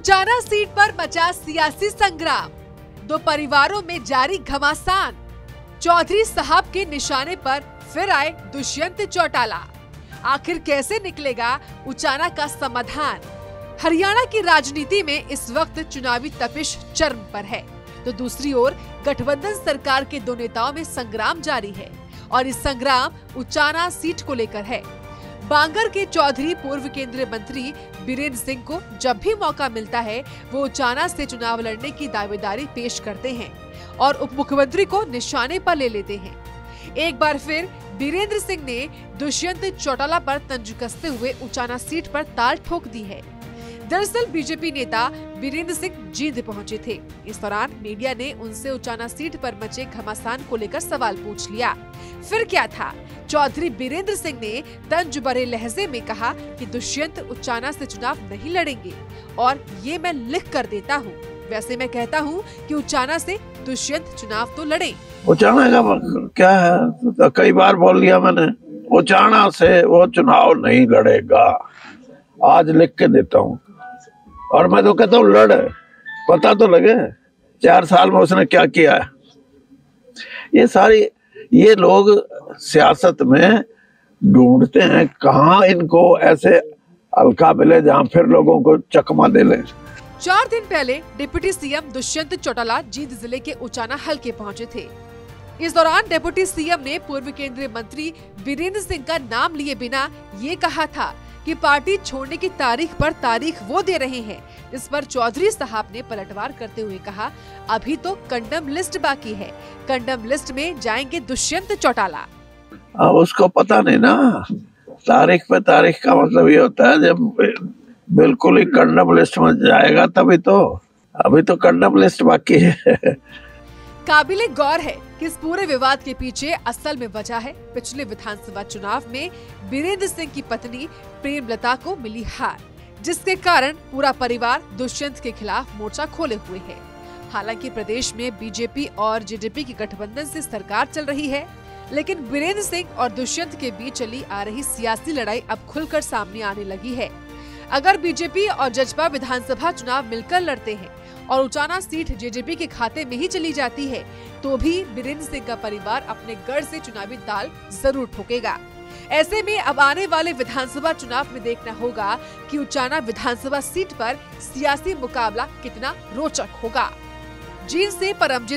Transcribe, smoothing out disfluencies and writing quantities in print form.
Uchana seat पर मचा सियासी संग्राम, दो परिवारों में जारी घमासान। चौधरी साहब के निशाने पर फिर आए दुष्यंत चौटाला। आखिर कैसे निकलेगा उचाना का समाधान? हरियाणा की राजनीति में इस वक्त चुनावी तपिश चरम पर है, तो दूसरी ओर गठबंधन सरकार के दो नेताओं में संग्राम जारी है और इस संग्राम उचाना सीट को लेकर है। बांगर के चौधरी पूर्व केंद्रीय मंत्री बीरेंद्र सिंह को जब भी मौका मिलता है वो उचाना से चुनाव लड़ने की दावेदारी पेश करते हैं और उप मुख्यमंत्री को निशाने पर ले लेते हैं। एक बार फिर बीरेंद्र सिंह ने दुष्यंत चौटाला पर तंज कसते हुए उचाना सीट पर ताल ठोक दी है। दरअसल बीजेपी नेता बीरेंद्र सिंह जींद पहुंचे थे। इस दौरान मीडिया ने उनसे उचाना सीट पर मचे घमासान को लेकर सवाल पूछ लिया। फिर क्या था? चौधरी बीरेंद्र सिंह ने तंज भरे लहजे में कहा कि दुष्यंत उचाना से चुनाव नहीं लड़ेंगे और ये मैं लिख कर देता हूँ। वैसे मैं कहता हूँ कि उचाना से दुष्यंत चुनाव तो लड़े। उचाना का क्या है, तो कई बार बोल लिया मैंने, उचाना से वो चुनाव नहीं लड़ेगा। आज लिख के देता हूँ और मैं तो कहता हूँ लड़, पता तो लगे 4 साल में उसने क्या किया है। ये लोग सियासत में ढूंढते हैं कहाँ इनको ऐसे हल्का मिले जहाँ फिर लोगों को चकमा दे ले। 4 दिन पहले डिप्टी सीएम दुष्यंत चौटाला जींद जिले के उचाना हलके पहुंचे थे। इस दौरान डिप्टी सीएम ने पूर्व केंद्रीय मंत्री बीरेंद्र सिंह का नाम लिए बिना ये कहा था कि पार्टी छोड़ने की तारीख पर तारीख वो दे रहे हैं। इस पर चौधरी साहब ने पलटवार करते हुए कहा, अभी तो कंडम लिस्ट बाकी है, कंडम लिस्ट में जाएंगे दुष्यंत चौटाला। अब उसको पता नहीं ना, तारीख पे तारीख का मतलब ये होता है जब बिल्कुल ही कंडम लिस्ट में जाएगा तभी तो, अभी तो कंडम लिस्ट बाकी है। काबिले गौर है कि इस पूरे विवाद के पीछे असल में वजह है पिछले विधानसभा चुनाव में बीरेंद्र सिंह की पत्नी प्रेमलता को मिली हार, जिसके कारण पूरा परिवार दुष्यंत के खिलाफ मोर्चा खोले हुए है। हालांकि प्रदेश में बीजेपी और जेजेपी की गठबंधन से सरकार चल रही है, लेकिन बीरेंद्र सिंह और दुष्यंत के बीच चली आ रही सियासी लड़ाई अब खुलकर सामने आने लगी है। अगर बीजेपी और जजपा विधानसभा चुनाव मिलकर लड़ते हैं और उचाना सीट जेजेपी के खाते में ही चली जाती है, तो भी बीरेंद्र सिंह का परिवार अपने गढ़ से चुनावी ताल जरूर ठोकेगा। ऐसे में अब आने वाले विधानसभा चुनाव में देखना होगा कि उचाना विधानसभा सीट पर सियासी मुकाबला कितना रोचक होगा। जींद से परमजीत